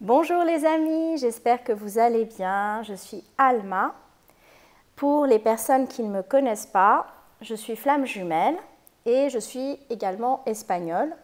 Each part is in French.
Bonjour les amis, j'espère que vous allez bien. Je suis Alma. Pour les personnes qui ne me connaissent pas, je suis flamme jumelle et je suis également espagnole.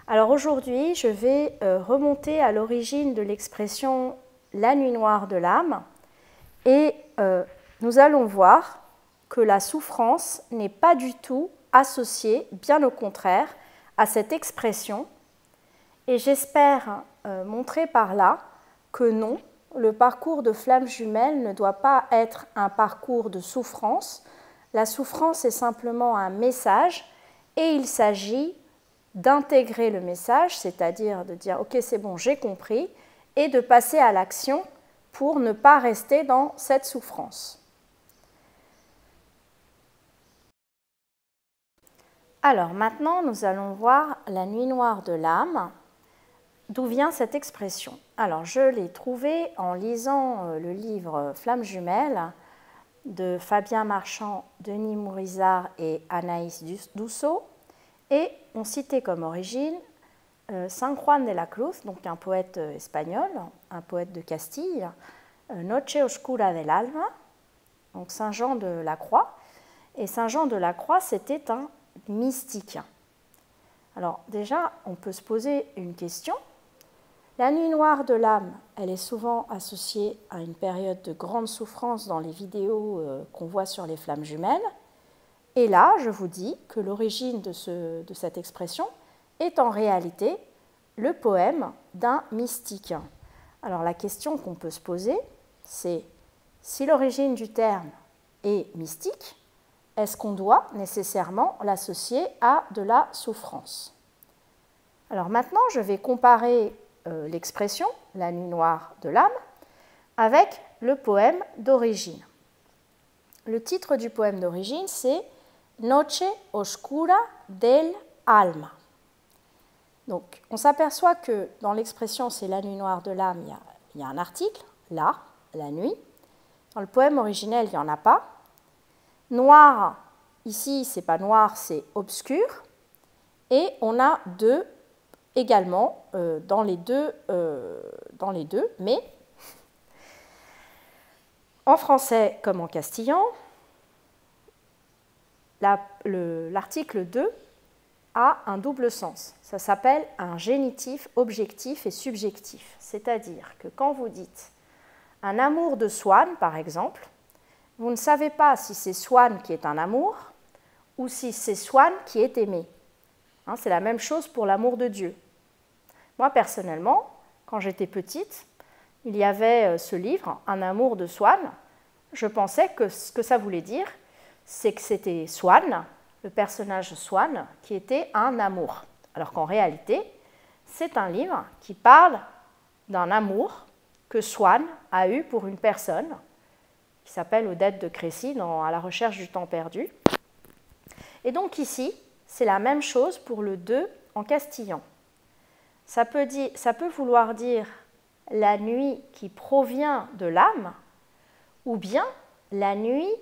Alors aujourd'hui, je vais remonter à l'origine de l'expression « la nuit noire de l'âme » et nous allons voir que la souffrance n'est pas du tout associée, bien au contraire, à cette expression. Et j'espère montrer par là que non, le parcours de flamme jumelle ne doit pas être un parcours de souffrance. La souffrance est simplement un message et il s'agit d'intégrer le message, c'est-à-dire de dire « ok, c'est bon, j'ai compris » et de passer à l'action pour ne pas rester dans cette souffrance. Alors maintenant, nous allons voir la nuit noire de l'âme. D'où vient cette expression? Alors, je l'ai trouvée en lisant le livre Flamme jumelle de Fabien Marchand, Denis Mourizard et Anaïs Dussault, et on citait comme origine San Juan de la Cruz, donc un poète espagnol, un poète de Castille, Noche Oscura del Alma, donc Saint Jean de la Croix. Et Saint Jean de la Croix, c'était un mystique. Alors déjà, on peut se poser une question. La nuit noire de l'âme, elle est souvent associée à une période de grande souffrance dans les vidéos qu'on voit sur les flammes jumelles. Et là, je vous dis que l'origine de cette expression est en réalité le poème d'un mystique. Alors la question qu'on peut se poser, c'est si l'origine du terme est mystique, est-ce qu'on doit nécessairement l'associer à de la souffrance? Alors maintenant, je vais comparer l'expression « la nuit noire de l'âme » avec le poème d'origine. Le titre du poème d'origine, c'est « Noche oscura del alma ». Donc, on s'aperçoit que dans l'expression « c'est la nuit noire de l'âme », il y a un article, « la », la nuit. Dans le poème originel, il n'y en a pas. Noir, ici, ce n'est pas noir, c'est obscur. Et on a deux également dans les deux, mais en français comme en castillan, l'article 2 a un double sens. Ça s'appelle un génitif objectif et subjectif. C'est-à-dire que quand vous dites un amour de Swann, par exemple, vous ne savez pas si c'est Swann qui est un amour ou si c'est Swann qui est aimé. Hein, c'est la même chose pour l'amour de Dieu. Moi, personnellement, quand j'étais petite, il y avait ce livre, Un amour de Swann. Je pensais que ce que ça voulait dire, c'est que c'était Swann, le personnage Swann, qui était un amour. Alors qu'en réalité, c'est un livre qui parle d'un amour que Swann a eu pour une personne, qui s'appelle Odette de Crécy, À la recherche du temps perdu. Et donc ici, c'est la même chose pour le 2 en castillan. Ça peut vouloir dire la nuit qui provient de l'âme ou bien la nuit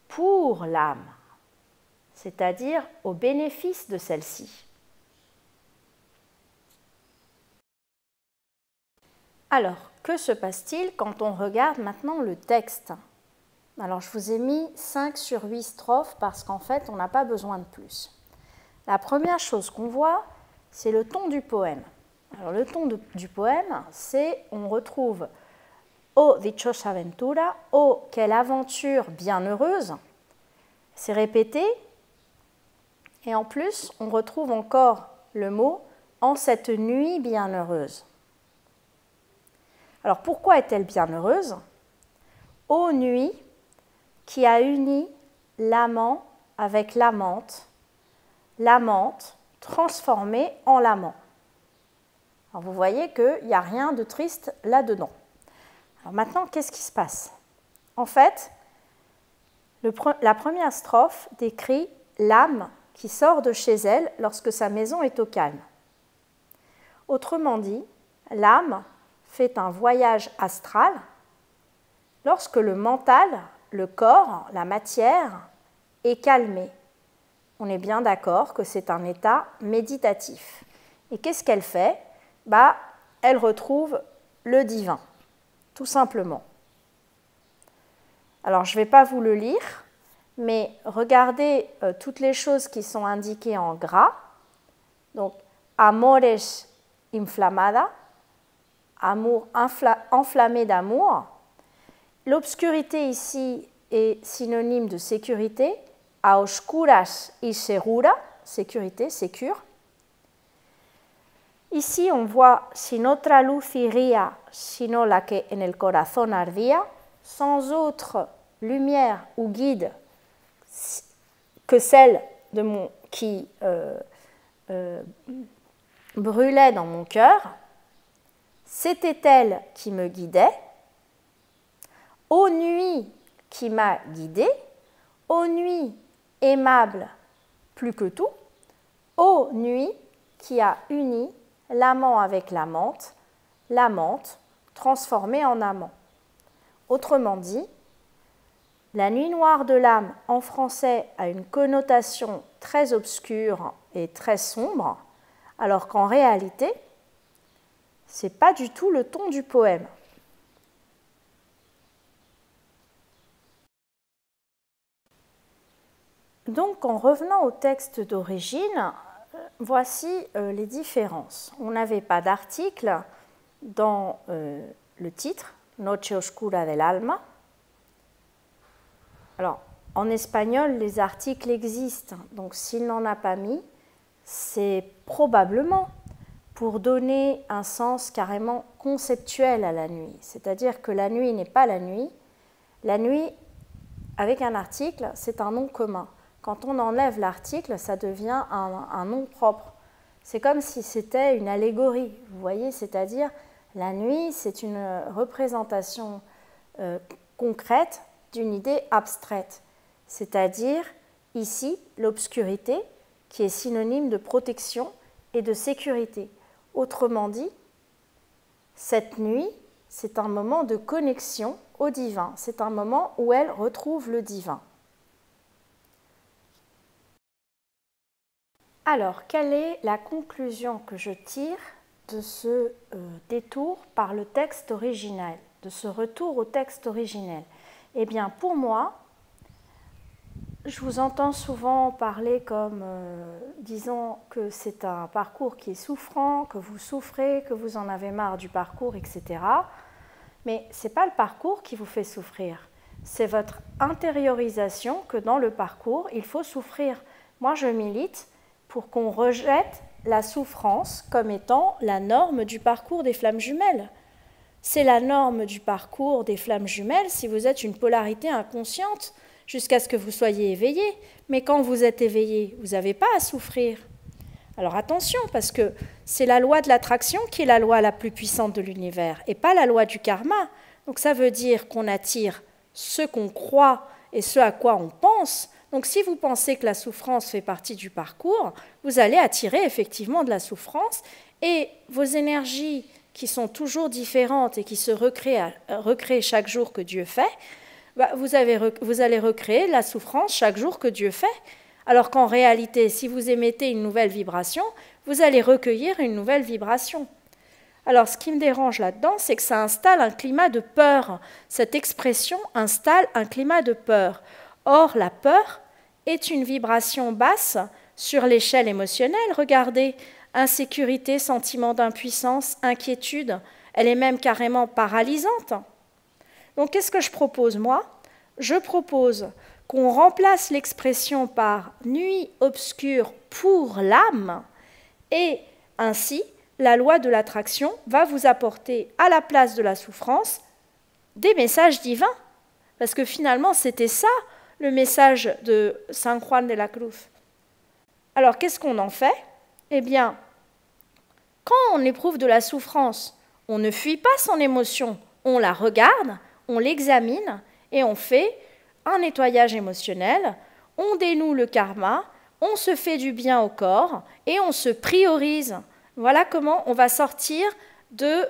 pour l'âme, c'est-à-dire au bénéfice de celle-ci. Alors, que se passe-t-il quand on regarde maintenant le texte? Alors, je vous ai mis 5 sur 8 strophes parce qu'en fait, on n'a pas besoin de plus. La première chose qu'on voit, c'est le ton du poème. Alors, le ton du poème, c'est, on retrouve « Oh, dichosa aventura »,« Oh, quelle aventure bienheureuse », c'est répété, et en plus, on retrouve encore le mot « en cette nuit bienheureuse ». Alors, pourquoi est-elle bienheureuse? Ô nuit qui a uni l'amant avec l'amante transformée en l'amant. Alors vous voyez qu'il n'y a rien de triste là-dedans. Alors maintenant, qu'est-ce qui se passe? En fait, la première strophe décrit l'âme qui sort de chez elle lorsque sa maison est au calme. Autrement dit, l'âme fait un voyage astral lorsque le mental, le corps, la matière est calmé. On est bien d'accord que c'est un état méditatif. Et qu'est-ce qu'elle fait? elle retrouve le divin, tout simplement. Alors, je ne vais pas vous le lire, mais regardez toutes les choses qui sont indiquées en gras. Donc, amores inflamada, amour enflammé d'amour. L'obscurité ici est synonyme de sécurité. A oscuras y segura, sécurité, sécure. Ici, on voit sin otra luz iría, sino la que en el corazón ardía, sans autre lumière ou guide que celle qui brûlait dans mon cœur. C'était elle qui me guidait. Ô nuit qui m'a guidée, ô nuit aimable plus que tout, ô nuit qui a uni l'amant avec l'amante transformée en amant. Autrement dit, la nuit noire de l'âme en français a une connotation très obscure et très sombre, alors qu'en réalité, ce n'est pas du tout le ton du poème. Donc, en revenant au texte d'origine, voici les différences. On n'avait pas d'article dans le titre, Noche Oscura del Alma. Alors, en espagnol, les articles existent, donc s'il n'en a pas mis, c'est probablement pour donner un sens carrément conceptuel à la nuit. C'est-à-dire que la nuit n'est pas la nuit. La nuit, avec un article, c'est un nom commun. Quand on enlève l'article, ça devient un nom propre. C'est comme si c'était une allégorie, vous voyez, c'est-à-dire la nuit, c'est une représentation concrète d'une idée abstraite, c'est-à-dire ici l'obscurité qui est synonyme de protection et de sécurité. Autrement dit, cette nuit, c'est un moment de connexion au divin, c'est un moment où elle retrouve le divin. Alors, quelle est la conclusion que je tire de ce détour par le texte originel, de ce retour au texte originel? Eh bien, pour moi, je vous entends souvent parler comme disant que c'est un parcours qui est souffrant, que vous souffrez, que vous en avez marre du parcours, etc. Mais ce n'est pas le parcours qui vous fait souffrir, c'est votre intériorisation que dans le parcours, il faut souffrir. Moi, je milite pour qu'on rejette la souffrance comme étant la norme du parcours des flammes jumelles. C'est la norme du parcours des flammes jumelles si vous êtes une polarité inconsciente jusqu'à ce que vous soyez éveillé. Mais quand vous êtes éveillé, vous n'avez pas à souffrir. Alors attention, parce que c'est la loi de l'attraction qui est la loi la plus puissante de l'univers et pas la loi du karma. Donc ça veut dire qu'on attire ce qu'on croit et ce à quoi on pense. Donc si vous pensez que la souffrance fait partie du parcours, vous allez attirer effectivement de la souffrance et vos énergies qui sont toujours différentes et qui se recréent chaque jour que Dieu fait, vous allez recréer la souffrance chaque jour que Dieu fait. Alors qu'en réalité, si vous émettez une nouvelle vibration, vous allez recueillir une nouvelle vibration. Alors ce qui me dérange là-dedans, c'est que ça installe un climat de peur. Cette expression installe un climat de peur. Or, la peur est une vibration basse sur l'échelle émotionnelle. Regardez, insécurité, sentiment d'impuissance, inquiétude, elle est même carrément paralysante. Donc, qu'est-ce que je propose, moi? Je propose qu'on remplace l'expression par « nuit obscure pour l'âme » et ainsi, la loi de l'attraction va vous apporter à la place de la souffrance des messages divins. Parce que finalement, c'était ça, le message de San Juan de la Cruz. Alors, qu'est-ce qu'on en fait? Eh bien, quand on éprouve de la souffrance, on ne fuit pas son émotion, on la regarde, on l'examine et on fait un nettoyage émotionnel, on dénoue le karma, on se fait du bien au corps et on se priorise. Voilà comment on va sortir de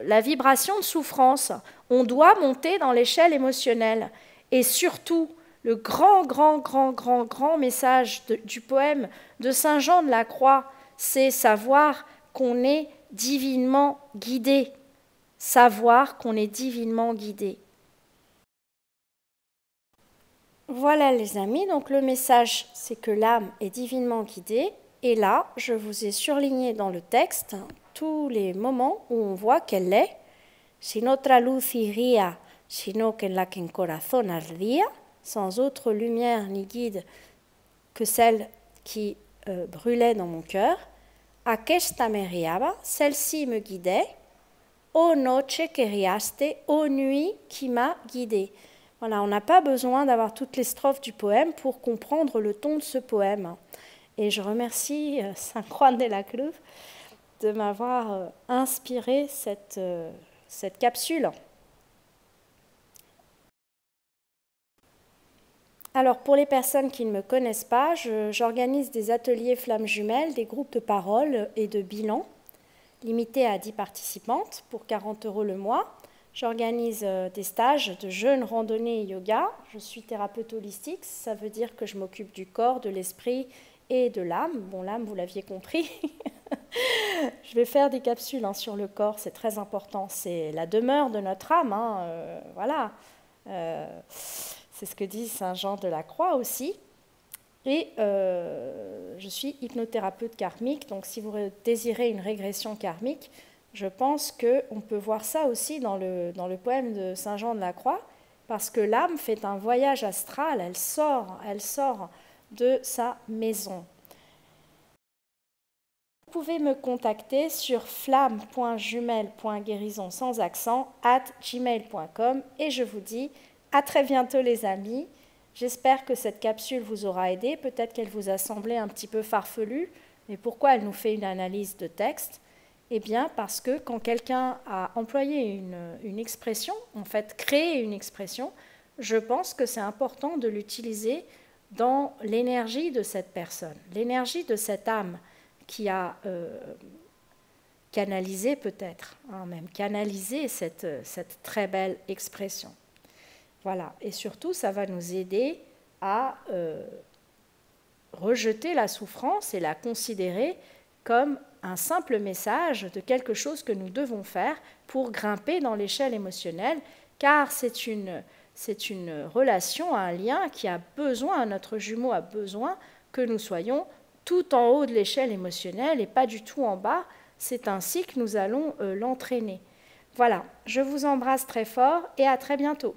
la vibration de souffrance. On doit monter dans l'échelle émotionnelle. Et surtout, le grand message du poème de Saint Jean de la Croix, c'est savoir qu'on est divinement guidé, savoir qu'on est divinement guidé. Voilà les amis, donc le message c'est que l'âme est divinement guidée et là je vous ai surligné dans le texte tous les moments où on voit qu'elle l'est. Sin otra luz iría, sino que en la que en corazón ardía, sans autre lumière ni guide que celle qui brûlait dans mon cœur. Aquesta me guiaba, celle-ci me guidait. O noche que guiaste, ô nuit qui m'a guidée. Voilà, on n'a pas besoin d'avoir toutes les strophes du poème pour comprendre le ton de ce poème. Et je remercie San Juan de la Cruz de m'avoir inspiré cette capsule. Alors, pour les personnes qui ne me connaissent pas, j'organise des ateliers flammes jumelles, des groupes de parole et de bilan, limités à 10 participantes pour 40 € le mois. J'organise des stages de jeûne, randonnée et yoga. Je suis thérapeute holistique, ça veut dire que je m'occupe du corps, de l'esprit et de l'âme. Bon, l'âme, vous l'aviez compris. Je vais faire des capsules sur le corps, c'est très important. C'est la demeure de notre âme, voilà. C'est ce que dit Saint Jean de la Croix aussi. Et je suis hypnothérapeute karmique, donc si vous désirez une régression karmique, je pense qu'on peut voir ça aussi dans le poème de Saint Jean de la Croix, parce que l'âme fait un voyage astral, elle sort de sa maison. Vous pouvez me contacter sur flamme.jumelle.guérison sans accent @gmail.com et je vous dis à très bientôt les amis. J'espère que cette capsule vous aura aidé. Peut-être qu'elle vous a semblé un petit peu farfelue, mais pourquoi elle nous fait une analyse de texte? Eh bien parce que quand quelqu'un a employé une expression, en fait créé une expression, je pense que c'est important de l'utiliser dans l'énergie de cette personne, l'énergie de cette âme qui a canalisé peut-être, même canalisé cette très belle expression. Voilà, et surtout, ça va nous aider à rejeter la souffrance et la considérer comme un simple message de quelque chose que nous devons faire pour grimper dans l'échelle émotionnelle, car c'est une relation, un lien qui a besoin, notre jumeau a besoin que nous soyons tout en haut de l'échelle émotionnelle et pas du tout en bas. C'est ainsi que nous allons l'entraîner. Voilà, je vous embrasse très fort et à très bientôt.